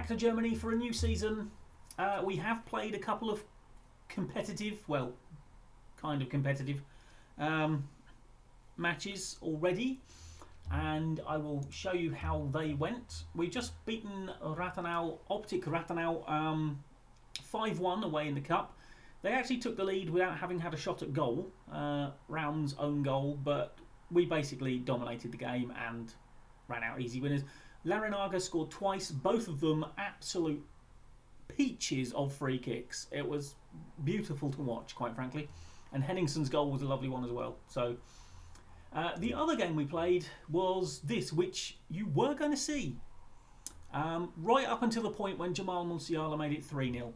back to Germany for a new season. We have played a couple of competitive, well, kind of competitive matches already, and I will show you how they went. We've just beaten Optic Rathenau 5-1 away in the cup. They actually took the lead without having had a shot at goal, Raum's own goal, but we basically dominated the game and ran out easy winners. Larinaga scored twice, both of them absolute peaches of free kicks. It was beautiful to watch, quite frankly, and Henningson's goal was a lovely one as well. So the other game we played was this, which you were going to see right up until the point when Jamal Musiala made it 3-0,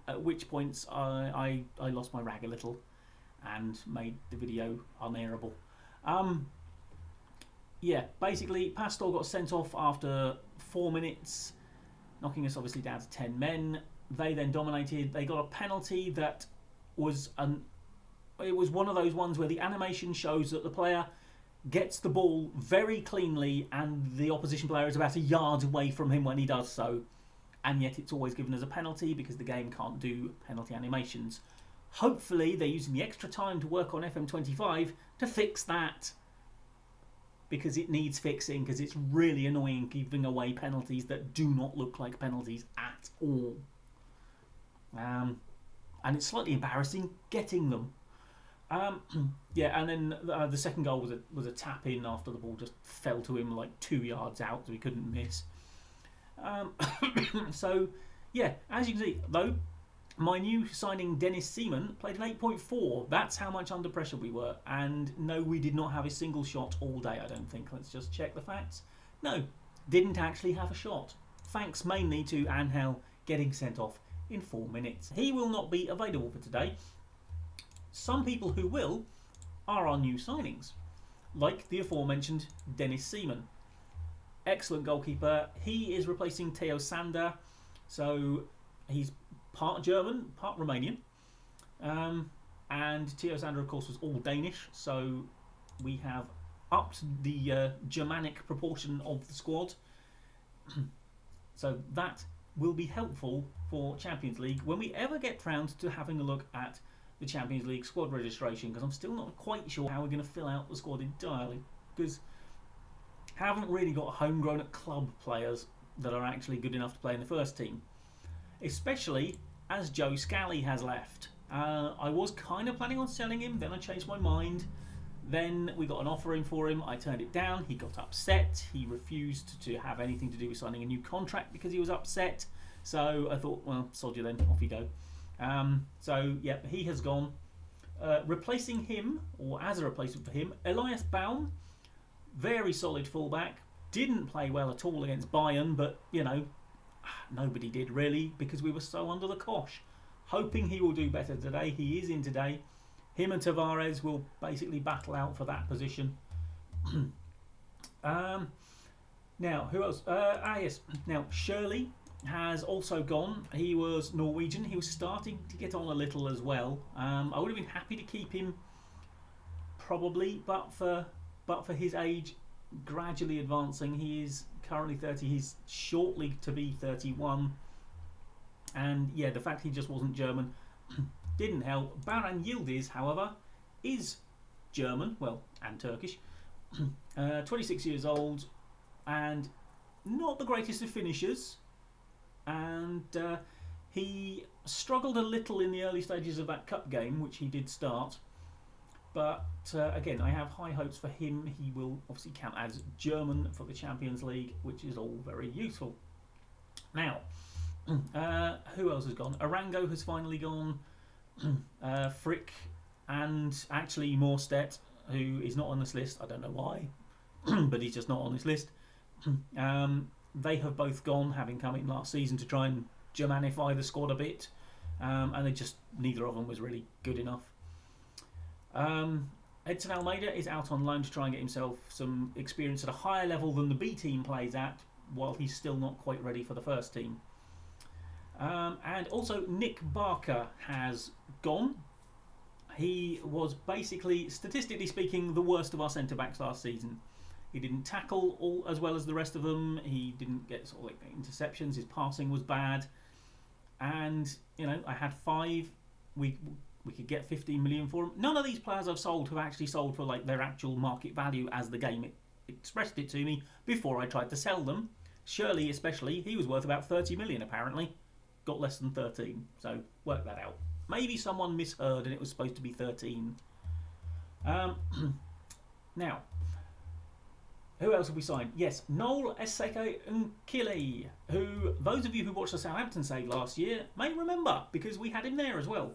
at which points I lost my rag a little and made the video unairable. Yeah, basically Pastor got sent off after 4 minutes, knocking us obviously down to 10 men. They then dominated. They got a penalty that was it was one of those ones where the animation shows that the player gets the ball very cleanly and the opposition player is about a yard away from him when he does so, and yet it's always given as a penalty because the game can't do penalty animations. Hopefully they're using the extra time to work on FM25 to fix that, because it needs fixing, because it's really annoying giving away penalties that do not look like penalties at all. And it's slightly embarrassing getting them. Yeah, and then the second goal was a tap in after the ball just fell to him like 2 yards out, so he couldn't miss. So yeah, as you can see though, my new signing Dennis Seaman played an 8.4. That's how much under pressure we were. And no, we did not have a single shot all day, I don't think. Let's just check the facts. No, didn't actually have a shot. Thanks mainly to Angel getting sent off in 4 minutes. He will not be available for today. Some people who will are our new signings, like the aforementioned Dennis Seaman. Excellent goalkeeper. He is replacing Theo Sander. So he's part German, part Romanian, and Theo Sander, of course, was all Danish. So we have upped the Germanic proportion of the squad. So that will be helpful for Champions League when we ever get round to having a look at the Champions League squad registration, because I'm still not quite sure how we're going to fill out the squad entirely, because haven't really got homegrown at club players that are actually good enough to play in the first team, especially as Joe Scally has left. I was kind of planning on selling him, then I changed my mind. Then we got an offer in for him. I turned it down. He got upset. He refused to have anything to do with signing a new contract because he was upset. So I thought, well, sod you then, off you go. So yeah, he has gone. Replacing him, or as a replacement for him, Elias Baum, very solid fullback. Didn't play well at all against Bayern, but you know, nobody did really because we were so under the cosh. Hoping he will do better today. He is in today. Him and Tavares will basically battle out for that position. Now, who else? Yes. Now, Shirley has also gone. He was Norwegian. He was starting to get on a little as well. I would have been happy to keep him, probably, but for his age, gradually advancing. He is currently 30. He's shortly to be 31. And yeah, the fact he just wasn't German didn't help. Baran Yildiz, however, is German, well, and Turkish. 26 years old, and not the greatest of finishers. And he struggled a little in the early stages of that cup game, which he did start. But again, I have high hopes for him. He will obviously count as German for the Champions League, which is all very useful. Now, who else has gone? Arango has finally gone. Frick, and actually Morstedt, who is not on this list. I don't know why, but he's just not on this list. They have both gone, having come in last season to try and Germanify the squad a bit, and neither of them was really good enough. Edson Almeida is out on loan to try and get himself some experience at a higher level than the B team plays at, while he's still not quite ready for the first team. And also Nick Barker has gone. He was basically, statistically speaking, the worst of our centre-backs last season. He didn't tackle all as well as the rest of them. He didn't get sort of like interceptions. His passing was bad, and I had 5. We could get 15 million for him. None of these players I've sold have actually sold for like their actual market value as the game expressed it to me before I tried to sell them. Shirley especially, he was worth about 30 million apparently. Got less than 13, so work that out. Maybe someone misheard and it was supposed to be 13. Now, who else have we signed? Yes, Noel Eseke Nkili, who those of you who watched the Southampton save last year may remember because we had him there as well.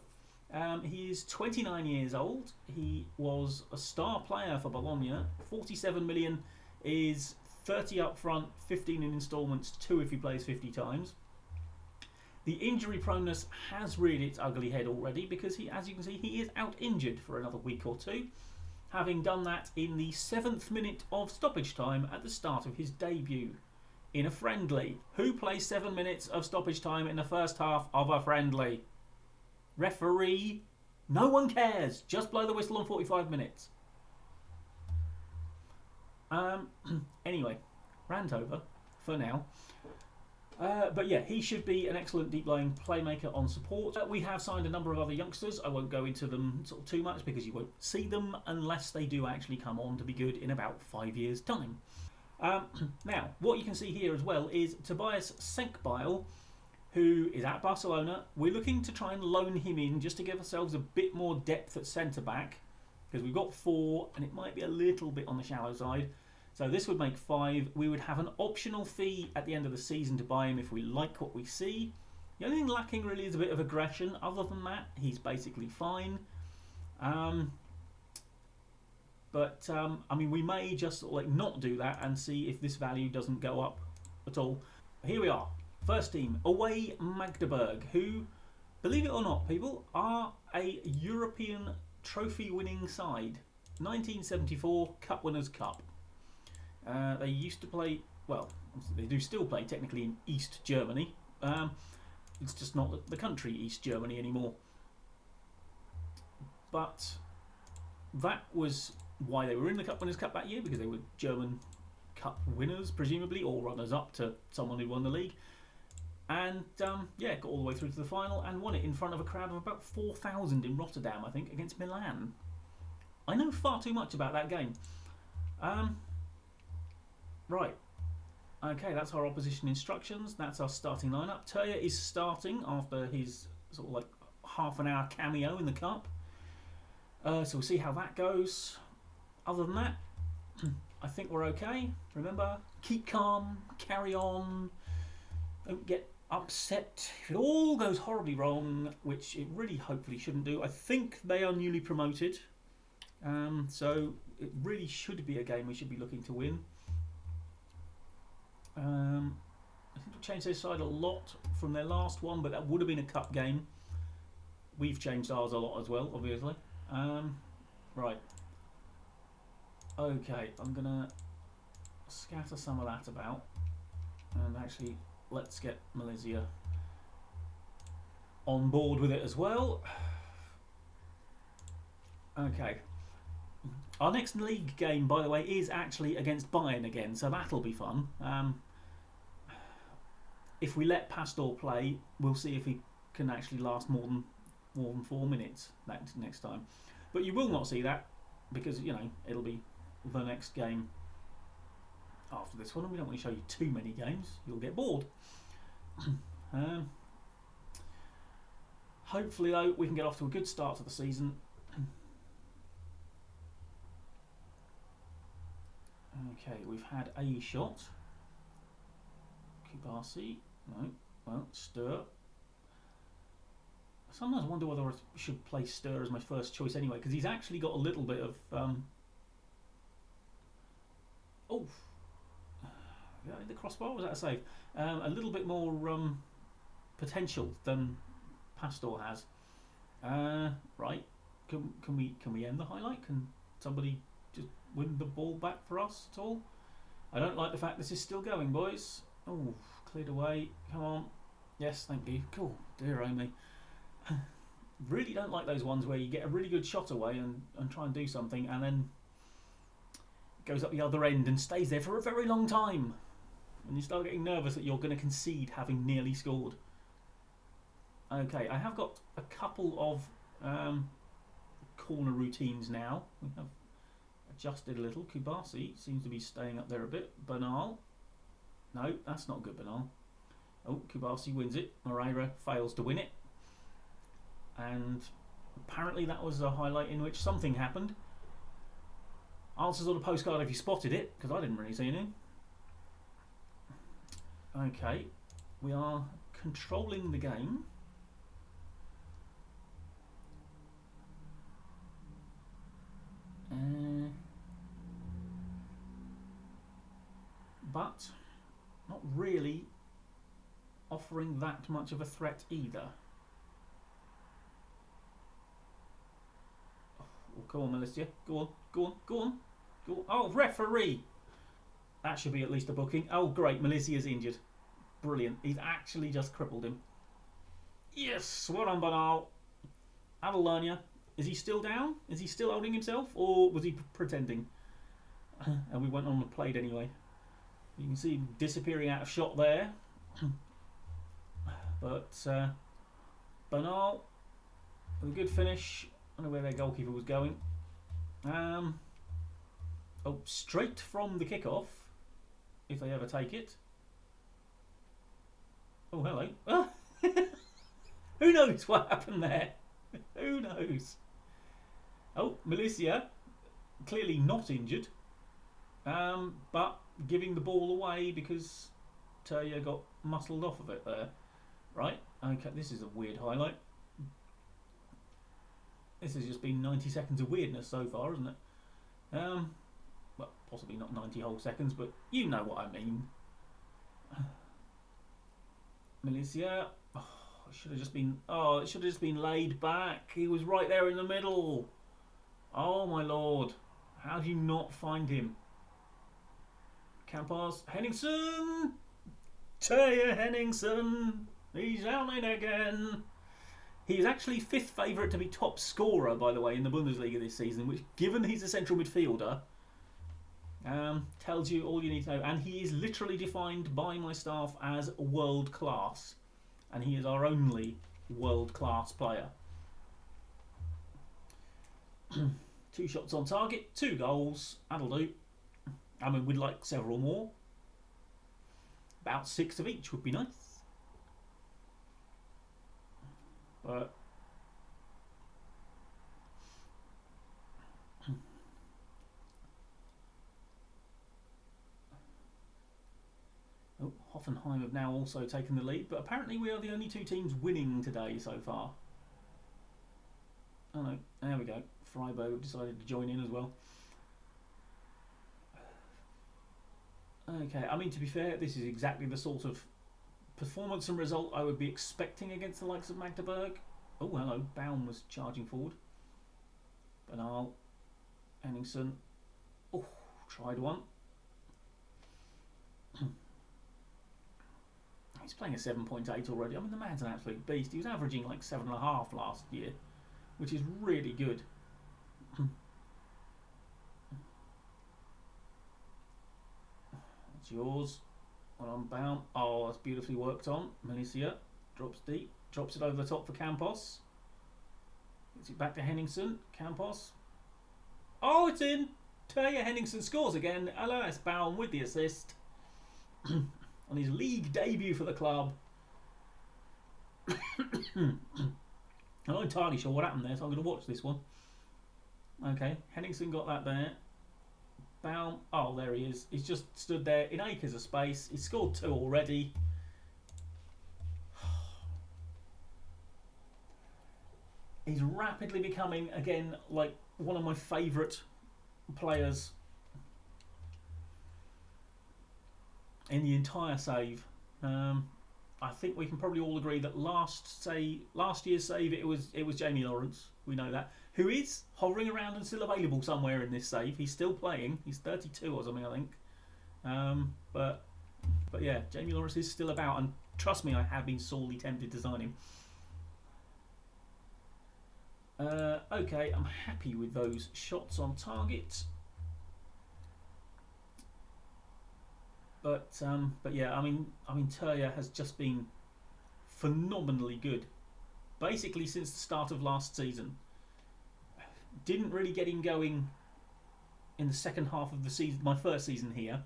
He is 29 years old. He was a star player for Bologna. 47 million is 30 up front, 15 in instalments, 2 if he plays 50 times. The injury proneness has reared its ugly head already because he, as you can see, he is out injured for another week or 2, having done that in the 7th minute of stoppage time at the start of his debut in a friendly. Who plays 7 minutes of stoppage time in the first half of a friendly? Referee, no one cares. Just blow the whistle on 45 minutes. Anyway, rant over for now. But yeah, he should be an excellent deep line playmaker on support. We have signed a number of other youngsters. I won't go into them sort of too much because you won't see them unless they do actually come on to be good in about 5 years' time. Now, what you can see here as well is Tobias Senkbeil, who is at Barcelona. We're looking to try and loan him in just to give ourselves a bit more depth at centre-back because we've got 4 and it might be a little bit on the shallow side. So this would make 5. We would have an optional fee at the end of the season to buy him if we like what we see. The only thing lacking really is a bit of aggression. Other than that, he's basically fine. I mean, we may just sort of like not do that and see if this value doesn't go up at all. Here we are. First team, away Magdeburg, who, believe it or not, people, are a European trophy-winning side. 1974 Cup Winners' Cup. They used to play, well, they do still play technically in East Germany. It's just not the country East Germany anymore. But that was why they were in the Cup Winners' Cup that year, because they were German Cup winners, presumably, or runners-up to someone who won the league. And yeah, got all the way through to the final and won it in front of a crowd of about 4,000 in Rotterdam, I think, against Milan. I know far too much about that game. Right. Okay, that's our opposition instructions. That's our starting lineup. Turya is starting after his sort of like half an hour cameo in the cup. So we'll see how that goes. Other than that, I think we're okay. Remember, keep calm, carry on, don't get upset if it all goes horribly wrong, which it really hopefully shouldn't do. I think they are newly promoted, so it really should be a game we should be looking to win. I think they've changed their side a lot from their last one, but that would have been a cup game. We've changed ours a lot as well, obviously. Right. Okay, I'm going to scatter some of that about and actually let's get Malaysia on board with it as well. Okay. Our next league game, by the way, is actually against Bayern again, so that'll be fun. If we let Pastor play, we'll see if he can actually last more than 4 minutes next time. But you will not see that because, you know, it'll be the next game after this one, and we don't want to show you too many games. You'll get bored. Hopefully, though, we can get off to a good start to the season. Okay, we've had a shot. Kibasi. No. Well, Stir. I sometimes wonder whether I should play Stir as my first choice anyway, because he's actually got a little bit of... Oh! The crossbar, was that a save? A little bit more potential than Pastor has. Right. Can we end the highlight? Can somebody just win the ball back for us at all? I don't like the fact this is still going, boys. Oh, cleared away. Come on. Yes, thank you. Cool. Dear only. Really don't like those ones where you get a really good shot away and try and do something and then it goes up the other end and stays there for a very long time. And you start getting nervous that you're going to concede having nearly scored. Okay, I have got a couple of corner routines now. We have adjusted a little. Kubasi seems to be staying up there a bit. Bernal. No, that's not good, Bernal. Oh, Kubasi wins it. Moreira fails to win it. And apparently that was a highlight in which something happened. Answers on a postcard if you spotted it, because I didn't really see anything. Okay, we are controlling the game. But not really offering that much of a threat either. Oh, go on, Melissa. Go on, go on, go on, go on. Oh, referee! That should be at least a booking. Oh, great. Melisia's injured. Brilliant. He's actually just crippled him. Yes, well done, Bernal. Avalania. Is he still down? Is he still holding himself? Or was he pretending? And we went on and played anyway. You can see him disappearing out of shot there. But Bernal with a good finish. I don't know where their goalkeeper was going. Oh, straight from the kickoff, if they ever take it. Oh, hello. Who knows what happened there? Who knows? Oh, Milicia, clearly not injured, but giving the ball away because Terje got muscled off of it there. Right, okay, this is a weird highlight. This has just been 90 seconds of weirdness so far, isn't it? Well, possibly not 90 whole seconds, but you know what I mean. Milicia, it should have just been. Oh, it should have just been laid back. He was right there in the middle. Oh my lord, how do you not find him? Campos, Henningsen, Terje Henningsen. He's out in again. He is actually 5th favourite to be top scorer, by the way, in the Bundesliga this season, which, given he's a central midfielder, tells you all you need to know. And he is literally defined by my staff as world class. And he is our only world class player. 2 shots on target, 2 goals. That'll do. I mean, we'd like several more. About 6 of each would be nice. But oh, Hoffenheim have now also taken the lead, but apparently we are the only 2 teams winning today so far. Oh no, there we go. Freiburg decided to join in as well. Okay, I mean, to be fair, this is exactly the sort of performance and result I would be expecting against the likes of Magdeburg. Oh, hello. Baum was charging forward. Bernal. Henningsen. Oh, tried one. He's playing a 7.8 already. I mean, the man's an absolute beast. He was averaging like 7.5 last year, which is really good. It's yours. Well on Baum. Oh, that's beautifully worked on. Milicia drops deep. Drops it over the top for Campos. Gets it back to Henningsen. Campos. Oh, it's in. Terje Henningsen scores again. Elias Baum with the assist. On his league debut for the club. I'm not entirely sure what happened there, so I'm going to watch this one. Okay, Henningsen got that there. Baum, oh there he is. He's just stood there in acres of space. He's scored 2 already. He's rapidly becoming again like one of my favourite players in the entire save. I think we can probably all agree that last year's save it was Jamie Lawrence. We know that. Who is hovering around and still available somewhere in this save. He's still playing. He's 32 or something, I think. But yeah, Jamie Lawrence is still about, and trust me, I have been sorely tempted to sign him. Okay, I'm happy with those shots on target. But yeah, I mean, Turya has just been phenomenally good. Basically, since the start of last season, didn't really get him going in the second half of the season. My first season here,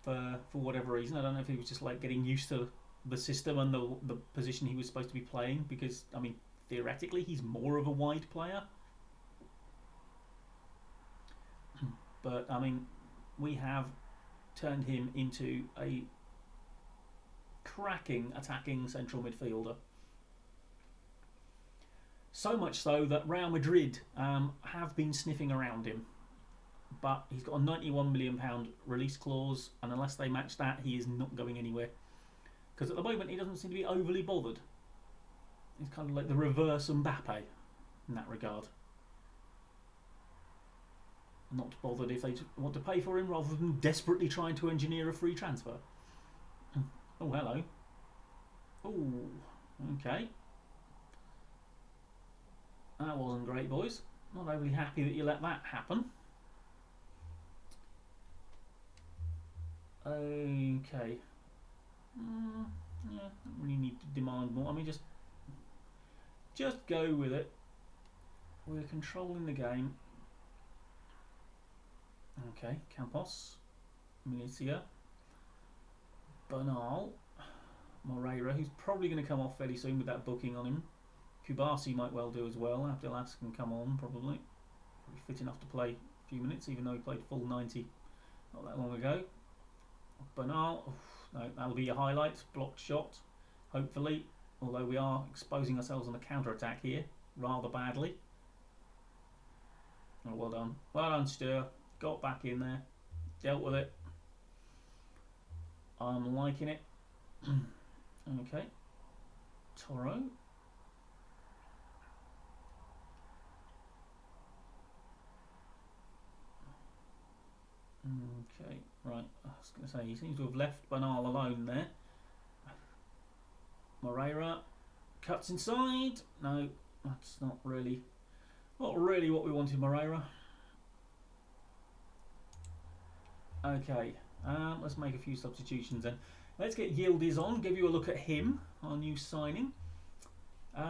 for whatever reason, I don't know if he was just like getting used to the system and the position he was supposed to be playing. Because I mean, theoretically, he's more of a wide player. But I mean, we have turned him into a cracking attacking central midfielder. So much so that Real Madrid have been sniffing around him. But he's got a £91 million release clause, and unless they match that, he is not going anywhere. Because at the moment, he doesn't seem to be overly bothered. He's kind of like the reverse Mbappe in that regard. Not bothered if they want to pay for him, rather than desperately trying to engineer a free transfer. Oh, hello. Oh, okay. That wasn't great, boys. Not overly happy that you let that happen. Okay. Yeah, don't really need to demand more. I mean, just go with it. We're controlling the game. Okay, Campos, Milicia, Bernal, Moreira, who's probably going to come off fairly soon with that booking on him. Kubasi might well do as well. Abdelas can come on probably. Probably fit enough to play a few minutes, even though he played full 90 not that long ago. Bernal, no, that'll be your highlights. Blocked shot, hopefully. Although we are exposing ourselves on the counter-attack here rather badly. Oh, well done. Well done, Stur. Got back in there, dealt with it. I'm liking it. Okay, Toro. Okay, right. I was going to say he seems to have left Bernal alone there. Moreira cuts inside. No, that's not really what we wanted, Moreira. Okay, let's make a few substitutions then. Let's get Yildiz on, give you a look at him, our new signing. Okay,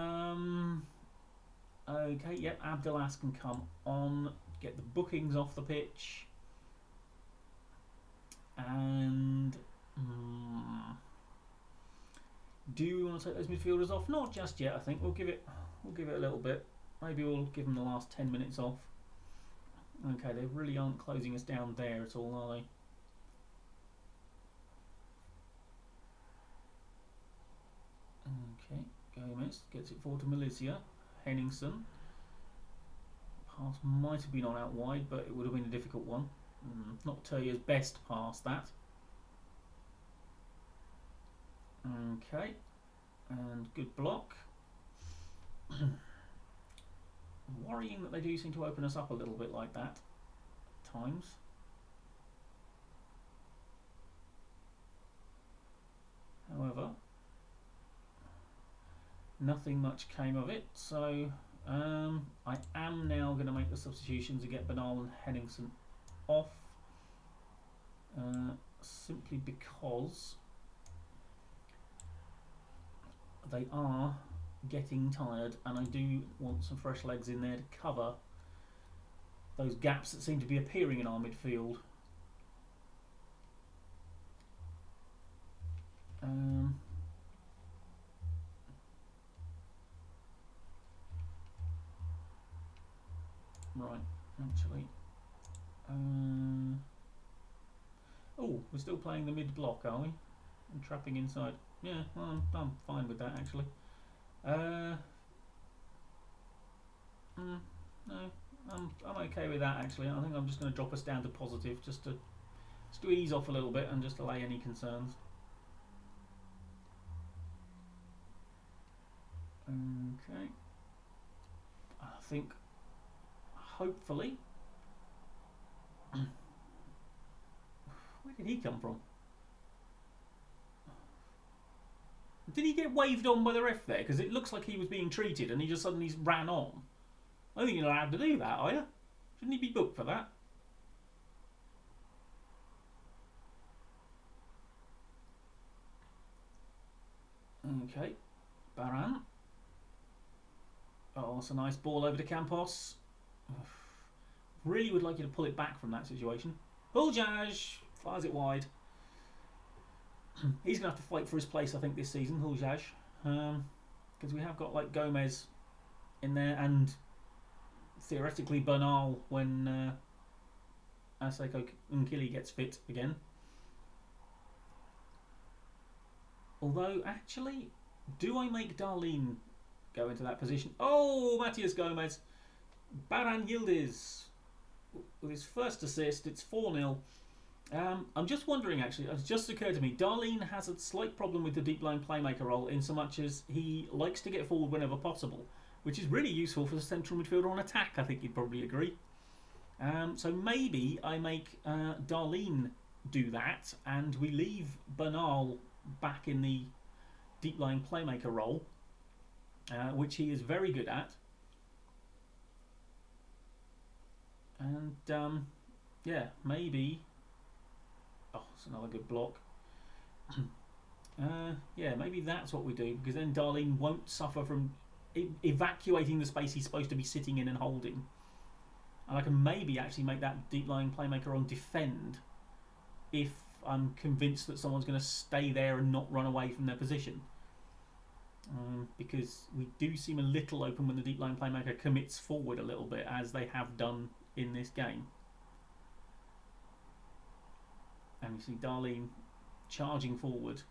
yep, Abdelas can come on, get the bookings off the pitch. And do we want to take those midfielders off? Not just yet, I think. We'll give it a little bit. Maybe we'll give them the last 10 minutes off. Okay, they really aren't closing us down there at all, are they? Okay, Gomez gets it forward to Milicia. Henningsen. Pass might have been on out wide, but it would have been a difficult one. Not Turya's best pass, that. Okay, and good block. Worrying that they do seem to open us up a little bit like that at times. However, nothing much came of it, so I am now going to make the substitutions to get Bernal and Henningsen off, simply because they are getting tired, and I do want some fresh legs in there to cover those gaps that seem to be appearing in our midfield. Right, actually. Oh, we're still playing the mid block, are we? And trapping inside. Yeah, well, I'm fine with that actually. No, I'm okay with that actually. I think I'm just going to drop us down to positive just to ease off a little bit and just allay any concerns. Okay. I think hopefully. Where did he come from? Did he get waved on by the ref there? Because it looks like he was being treated and he just suddenly ran on. I don't think you're allowed to do that, are you? Shouldn't he be booked for that? Okay, Baran. Oh, it's a nice ball over to Campos. Really would like you to pull it back from that situation. Huljaj fires it wide. He's going to have to fight for his place, I think, this season, Huljaj. Because we have got like Gomez in there and theoretically Bernal when Aseko Nkili gets fit again. Although, actually, do I make Darlene go into that position? Oh, Matias Gomez. Baran Yildiz with his first assist. It's 4-0. I'm just wondering, actually, it's just occurred to me, Darlene has a slight problem with the deep line playmaker role in so much as he likes to get forward whenever possible, which is really useful for the central midfielder on attack, I think you'd probably agree. So maybe I make Darlene do that and we leave Bernal back in the deep line playmaker role, which he is very good at. And yeah, maybe. Oh, it's another good block. Yeah, maybe that's what we do, because then Darlene won't suffer from evacuating the space he's supposed to be sitting in and holding. And I can maybe actually make that deep line playmaker on defend if I'm convinced that someone's going to stay there and not run away from their position. Because we do seem a little open when the deep line playmaker commits forward a little bit, as they have done in this game. And you see Darlene charging forward,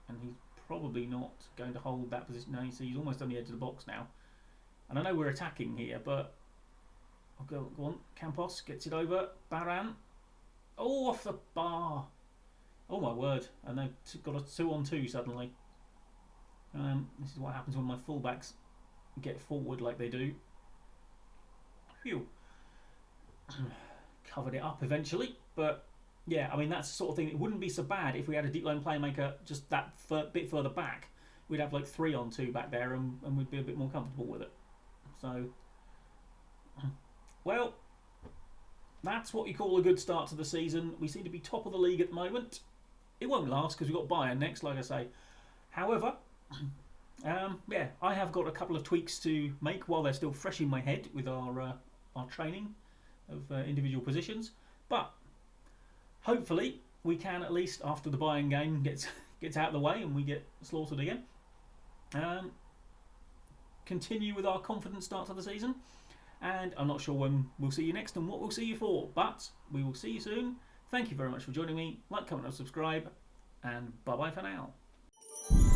and he's probably not going to hold that position. No, you see he's almost on the edge of the box now. And I know we're attacking here, but I'll go on. Campos gets it over. Baran. Oh, off the bar. Oh my word. And they've got a 2-on-2 suddenly. This is what happens when my fullbacks get forward like they do. Phew. Covered it up eventually, but yeah, I mean that's the sort of thing. It wouldn't be so bad if we had a deep line playmaker just that bit further back. We'd have like 3-on-2 back there, and we'd be a bit more comfortable with it. So, well, that's what you call a good start to the season. We seem to be top of the league at the moment. It won't last because we've got Bayern next, like I say. However, yeah, I have got a couple of tweaks to make while they're still fresh in my head with our training of individual positions. But hopefully we can, at least after the Bayern game gets out of the way and we get slaughtered again, continue with our confident start to the season. And I'm not sure when we'll see you next and what we'll see you for, but we will see you soon. Thank you very much for joining me. Like, comment and subscribe, and bye bye for now.